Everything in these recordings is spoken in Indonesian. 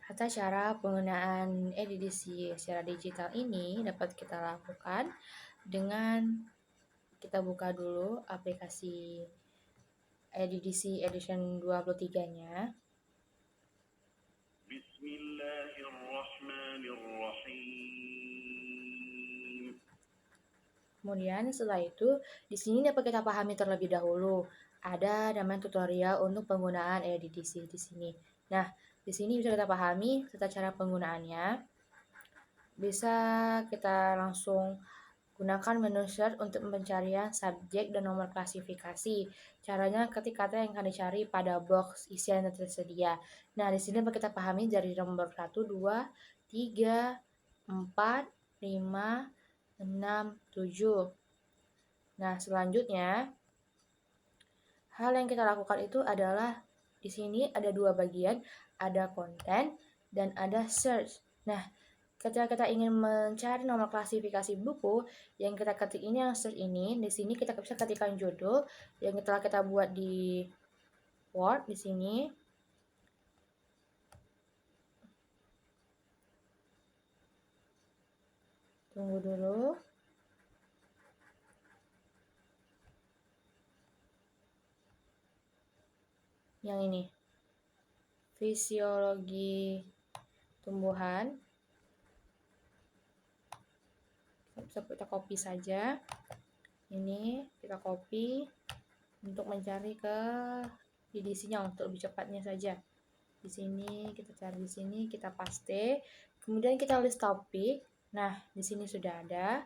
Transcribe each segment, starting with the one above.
Tata cara penggunaan edisi secara digital ini dapat kita lakukan dengan kita buka dulu aplikasi edisi edition 23-nya. Bismillahirrahmanirrahim. Kemudian setelah itu di sini dapat kita pahami terlebih dahulu. Ada namanya tutorial untuk penggunaan edisi di sini. Nah, di sini bisa kita pahami tata cara penggunaannya. Bisa kita langsung gunakan menu search untuk pencarian subjek dan nomor klasifikasi. Caranya ketik kata yang akan dicari pada box isian yang tersedia. Nah, di sini kita pahami dari nomor 1, 2, 3, 4, 5, 6, 7. Nah, selanjutnya hal yang kita lakukan itu adalah di sini ada dua bagian, ada konten dan ada search. Nah, ketika kita ingin mencari nomor klasifikasi buku, yang kita ketik ini yang search ini, di sini kita bisa ketikkan judul yang telah kita buat di Word di sini. Tunggu dulu. Yang ini. Fisiologi tumbuhan. Bisa kita copy saja. Ini kita copy untuk mencari ke edisinya untuk lebih cepatnya saja. Di sini kita cari di sini, kita paste. Kemudian kita list topik. Nah, di sini sudah ada.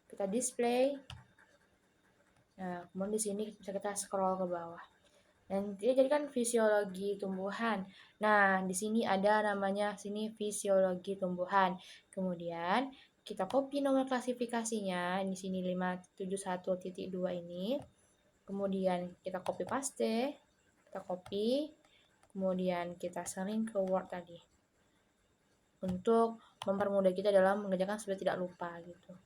Kita display. Nah, kemudian di sini bisa kita scroll ke bawah. Dan dia jadikan fisiologi tumbuhan. Nah, di sini ada namanya sini fisiologi tumbuhan. Kemudian kita copy nomor klasifikasinya di sini 571.2 ini. Kemudian kita copy paste, kita copy, kemudian kita salin ke Word tadi. Untuk mempermudah kita dalam mengerjakan supaya tidak lupa gitu.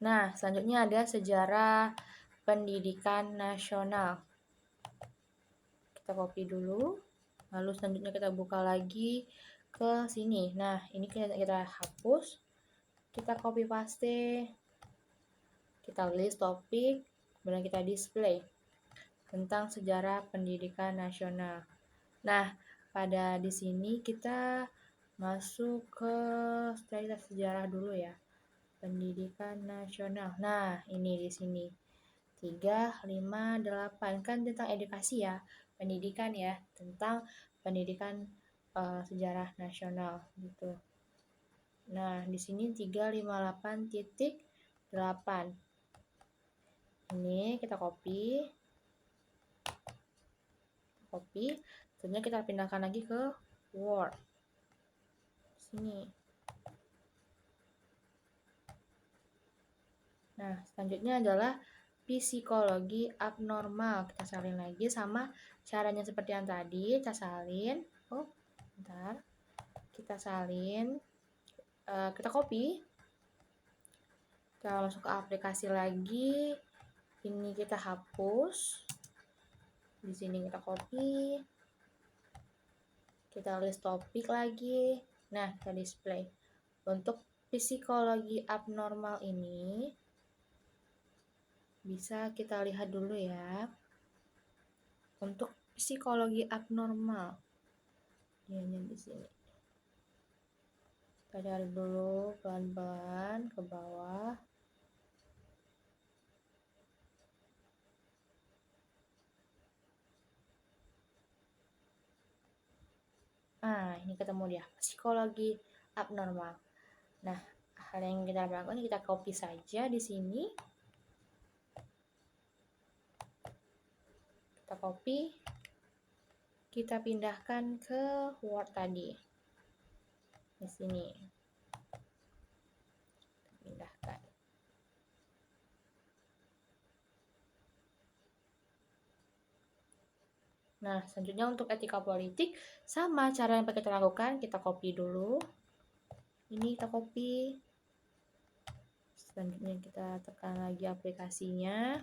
Nah, selanjutnya ada sejarah pendidikan nasional. Kita copy dulu, lalu selanjutnya kita buka lagi ke sini. Nah, ini kita hapus, kita copy paste, kita list topik, kemudian kita display tentang sejarah pendidikan nasional. Nah, pada di sini kita masuk ke sejarah dulu ya. Pendidikan nasional. Nah, ini di sini. 3, 5, 8 kan tentang edukasi ya, pendidikan ya, tentang pendidikan sejarah nasional gitu. Nah, di sini 358.8. Ini kita copy. Selanjutnya kita pindahkan lagi ke Word. Sini. Nah, selanjutnya adalah psikologi abnormal. Kita salin lagi sama caranya seperti yang tadi. Kita salin. Oh, bentar. Kita salin. Kita copy. Kita masuk ke aplikasi lagi. Ini kita hapus. Di sini kita copy. Kita list topik lagi. Nah, kita display. Untuk psikologi abnormal ini bisa kita lihat dulu ya. Untuk psikologi abnormal, dia di sini. Kita cari dulu pelan-pelan ke bawah. Nah, ini ketemu dia, psikologi abnormal. Nah, hal yang kita lakukan kita copy saja di sini. Kita copy, kita pindahkan ke Word tadi. Di sini. Pindahkan. Nah, selanjutnya untuk etika politik, sama cara yang kita lakukan, kita copy dulu. Ini kita copy. Selanjutnya kita tekan lagi aplikasinya.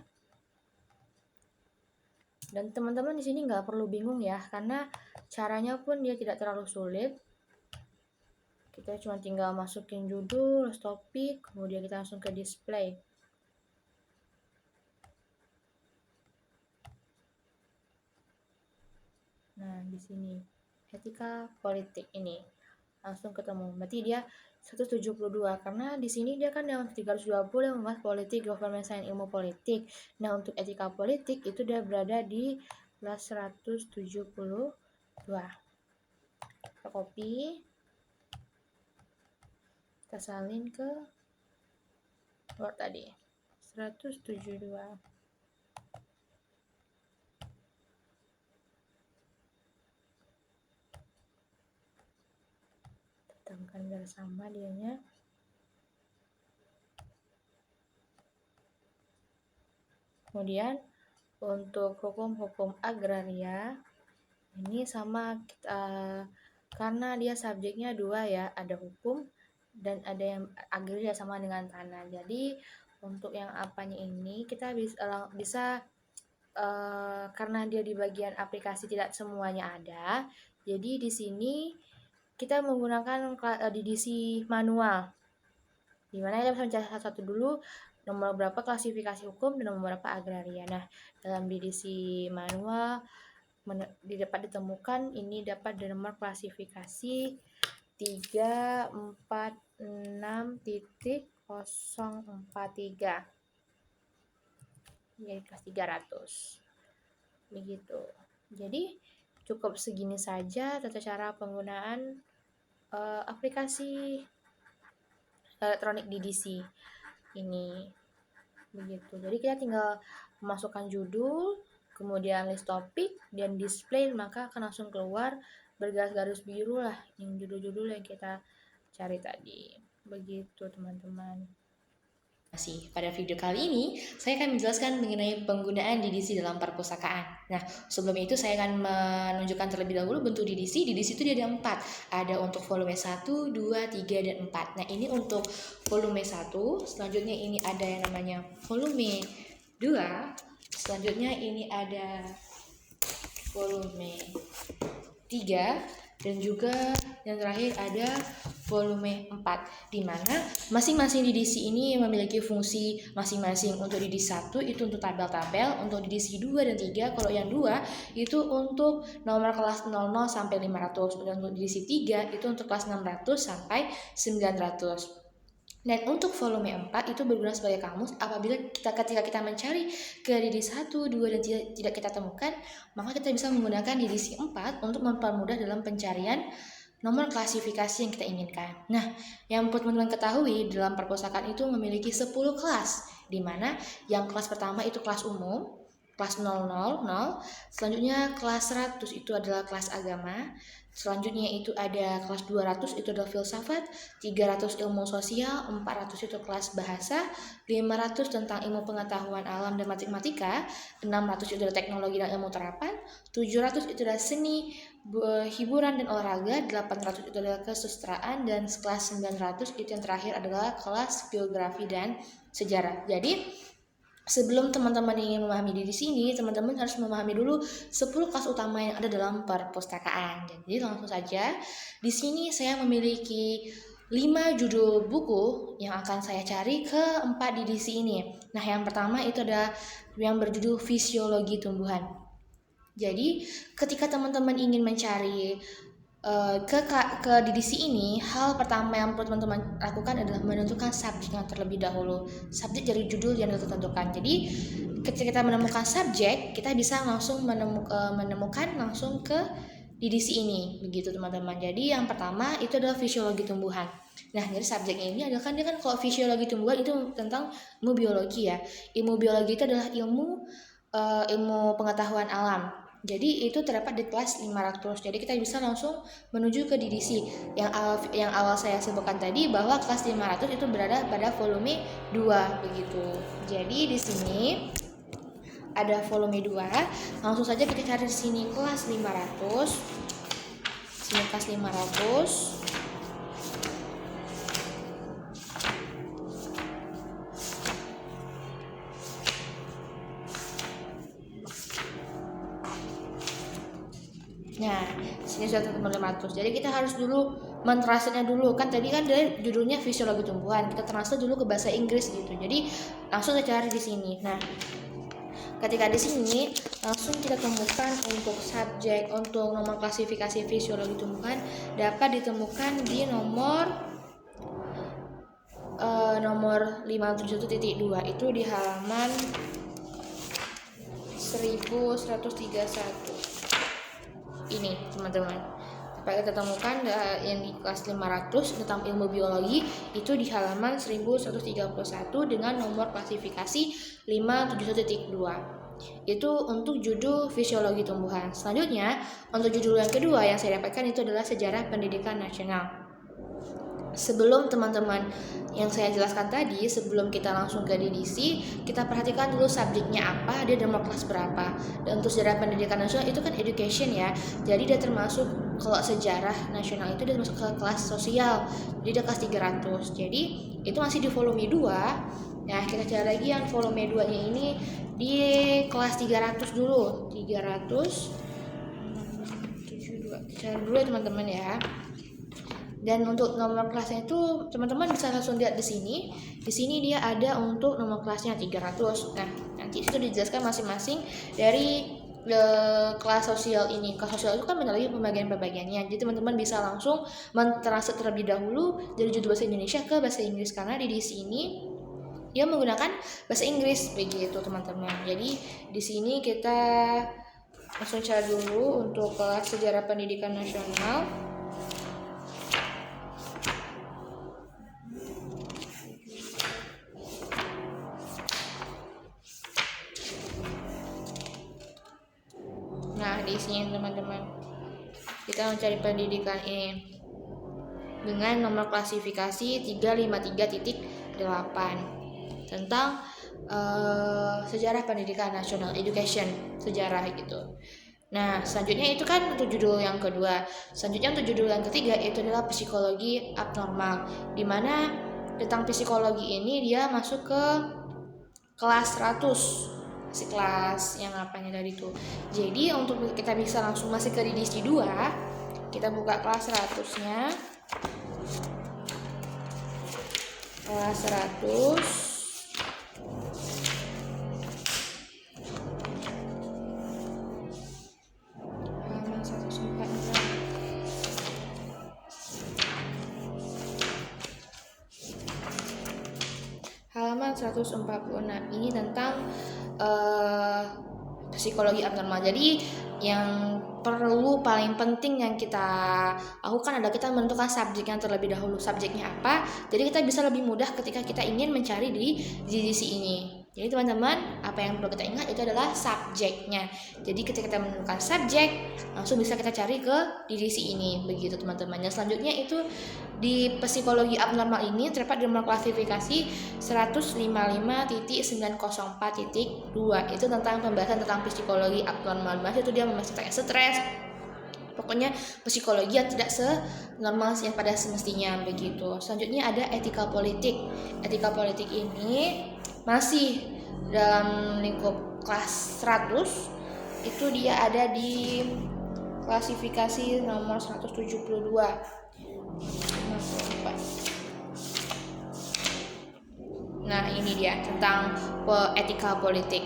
Dan teman-teman di sini nggak perlu bingung ya, karena caranya pun dia tidak terlalu sulit. Kita cuma tinggal masukin judul, topik, kemudian kita langsung ke display. Nah, di sini etika politik ini langsung ketemu. Berarti dia 172 karena di sini dia kan yang 320 yang membahas politik, government science, ilmu politik. Nah, untuk etika politik itu dia berada di kelas 172. Kita copy, kita salin ke Word tadi 172. Tekankan biar sama dianya. Kemudian untuk hukum-hukum agraria ini sama kita, karena dia subjeknya dua ya, ada hukum dan ada yang agraria sama dengan tanah. Jadi untuk yang apanya ini kita bisa karena dia di bagian aplikasi tidak semuanya ada. Jadi di sini kita menggunakan DDC manual. Dimana kita bisa mencari satu-satu dulu nomor berapa klasifikasi hukum dan nomor berapa agraria. Nah, dalam DDC manual dapat ditemukan ini dapat di nomor klasifikasi 346.043 jadi kelas 300 begitu. Jadi cukup segini saja tata cara penggunaan aplikasi elektronik DDC ini begitu. Jadi kita tinggal memasukkan judul, kemudian list topik dan display, maka akan langsung keluar bergaris-garis biru lah yang judul-judul yang kita cari tadi. Begitu teman-teman. Pada video kali ini, saya akan menjelaskan mengenai penggunaan DDC dalam perpustakaan. Nah, sebelum itu saya akan menunjukkan terlebih dahulu bentuk DDC. DDC itu dia ada 4. Ada untuk volume 1, 2, 3, dan 4. Nah, ini untuk volume 1. Selanjutnya ini ada yang namanya volume 2. Selanjutnya ini ada volume 3. Dan juga yang terakhir ada volume 4, di mana masing-masing DDC ini memiliki fungsi masing-masing. Untuk DDC 1 itu untuk tabel-tabel, untuk DDC 2 dan 3, kalau yang 2 itu untuk nomor kelas 00 sampai 500, dan untuk DDC 3 itu untuk kelas 600 sampai 900. Dan untuk volume 4 itu berguna sebagai kamus apabila ketika kita mencari ke DDC 1, 2, dan 3 tidak kita temukan, maka kita bisa menggunakan DDC 4 untuk mempermudah dalam pencarian nomor klasifikasi yang kita inginkan. Nah, yang perlu teman-teman ketahui, dalam perpustakaan itu memiliki 10 kelas, di mana yang kelas pertama itu kelas umum, kelas 000, selanjutnya kelas 100 itu adalah kelas agama, selanjutnya itu ada kelas 200 itu adalah filsafat, 300 ilmu sosial, 400 itu kelas bahasa, 500 tentang ilmu pengetahuan alam dan matematika, 600 itu adalah teknologi dan ilmu terapan, 700 itu adalah seni, hiburan dan olahraga, 800 itu adalah kesusastraan, dan kelas 900 itu yang terakhir adalah kelas geografi dan sejarah. Jadi sebelum teman-teman ingin memahami di sini, teman-teman harus memahami dulu 10 kelas utama yang ada dalam perpustakaan. Jadi langsung saja, di sini saya memiliki 5 judul buku yang akan saya cari ke 4 DDC ini. Nah, yang pertama itu ada yang berjudul Fisiologi Tumbuhan. Jadi, ketika teman-teman ingin mencari ke DDC ini, hal pertama yang perlu teman-teman lakukan adalah menentukan subjeknya terlebih dahulu. Subjek dari judul yang ditentukan. Jadi ketika kita menemukan subjek, kita bisa langsung menemukan langsung ke DDC ini, begitu teman-teman. Jadi yang pertama itu adalah fisiologi tumbuhan. Nah, jadi subjeknya ini adalah dia kan kalau fisiologi tumbuhan itu tentang ilmu biologi ya. Ilmu biologi itu adalah ilmu pengetahuan alam. Jadi itu terdapat di kelas 500. Jadi kita bisa langsung menuju ke DDC yang awal saya sebutkan tadi, bahwa kelas 500 itu berada pada volume 2 begitu. Jadi di sini ada volume 2. Langsung saja kita cari di sini kelas 500. Sini kelas 500. Sini sudah teman 500. Jadi kita harus dulu mentranslate-nya dulu. Kan tadi kan dari judulnya fisiologi tumbuhan. Kita translate dulu ke bahasa Inggris gitu. Jadi langsung kita cari di sini. Nah, ketika di sini langsung kita temukan untuk subjek, untuk nomor klasifikasi fisiologi tumbuhan dapat ditemukan di nomor 571.2 itu di halaman 1131 ini teman-teman. Dapat kita temukan yang di kelas 500 tentang ilmu biologi itu di halaman 1131 dengan nomor klasifikasi 571.2. Itu untuk judul fisiologi tumbuhan. Selanjutnya, untuk judul yang kedua yang saya dapatkan itu adalah sejarah pendidikan nasional. Sebelum teman-teman yang saya jelaskan tadi, sebelum kita langsung ke DDC, kita perhatikan dulu subjeknya apa, dia nomor kelas berapa. Dan untuk sejarah pendidikan nasional itu kan education ya. Jadi dia termasuk, kalau sejarah nasional itu dia masuk ke kelas sosial. Jadi dia kelas 300. Jadi itu masih di volume 2. Nah, kita cari lagi yang volume 2-nya ini di kelas 300 dulu. 372. Cari dulu ya teman-teman ya. Dan untuk nomor kelasnya itu teman-teman bisa langsung lihat di sini. Di sini dia ada untuk nomor kelasnya 300. Nah, nanti itu dijelaskan masing-masing dari kelas sosial ini. Kelas sosial itu kan banyak lagi pembagian-pembagiannya. Jadi teman-teman bisa langsung mentranslate terlebih dahulu dari judul bahasa Indonesia ke bahasa Inggris karena di sini dia menggunakan bahasa Inggris begitu teman-teman. Jadi di sini kita langsung cari dulu untuk kelas sejarah pendidikan nasional. Nah, di sini teman-teman kita mencari pendidikan ini dengan nomor klasifikasi 353.8 tentang sejarah pendidikan nasional, education, sejarah gitu. Nah, selanjutnya itu kan untuk judul yang kedua. Selanjutnya untuk judul yang ketiga itu adalah psikologi abnormal, di mana tentang psikologi ini dia masuk ke kelas 100. Si kelas yang apanya tadi tuh. Jadi untuk kita bisa langsung masuk ke DDC 2, kita buka kelas 100-nya. Kelas 100 halaman 146. Halaman 146 ini tentang psikologi abnormal. Jadi yang perlu paling penting yang kita lakukan adalah kita menentukan subjek yang terlebih dahulu. Subjeknya apa? Jadi kita bisa lebih mudah ketika kita ingin mencari di DDC ini. Jadi teman-teman, apa yang perlu kita ingat itu adalah subjeknya. Jadi ketika kita menemukan subjek, langsung bisa kita cari ke DDC ini. Begitu teman-teman. Dan selanjutnya itu di psikologi abnormal ini terdapat di nomor klasifikasi 155.904.2. Itu tentang pembahasan tentang psikologi abnormal. Itu dia membahas tentang stres. Pokoknya psikologi yang tidak senormal yang pada semestinya begitu. Selanjutnya ada etika politik. Etika politik ini masih dalam lingkup kelas 100. Itu dia ada di klasifikasi nomor 172. Nah, ini dia tentang etika politik.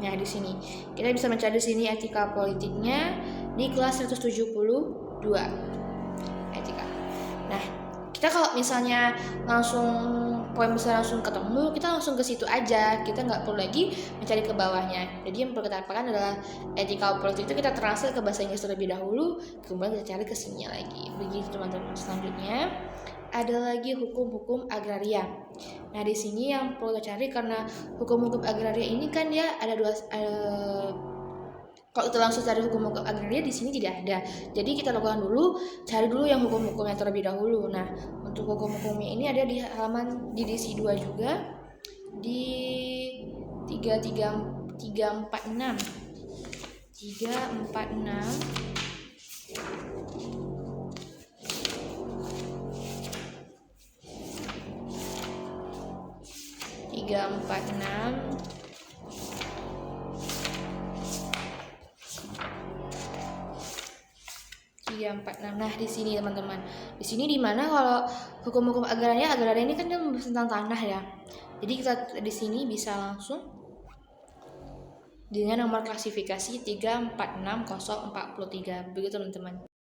Nah, di sini kita bisa mencari di sini etika politiknya di kelas 172 etika. Nah, kita kalau misalnya poin besar langsung ketemu, kita langsung ke situ aja. Kita nggak perlu lagi mencari ke bawahnya. Jadi yang perlu kita lakukan adalah etika politik itu kita translate ke bahasa Inggris terlebih dahulu, kemudian kita cari ke sini lagi. Begitu teman-teman. Selanjutnya ada lagi hukum-hukum agraria. Nah, di sini yang perlu kita cari karena hukum-hukum agraria ini kan dia ada dua. Kalau kita langsung cari hukum-hukum agraria di sini tidak ada. Jadi kita lakukan dulu, cari dulu yang hukum-hukumnya terlebih dahulu. Nah, untuk hukum-hukumnya ini ada di halaman DDC 2 juga di 346. 346 346 346. Nah, di sini teman-teman. Di sini di mana kalau hukum-hukum agraria ini kan dia membahas tentang tanah ya. Jadi kita di sini bisa langsung dengan nomor klasifikasi 346043. Begitu teman-teman.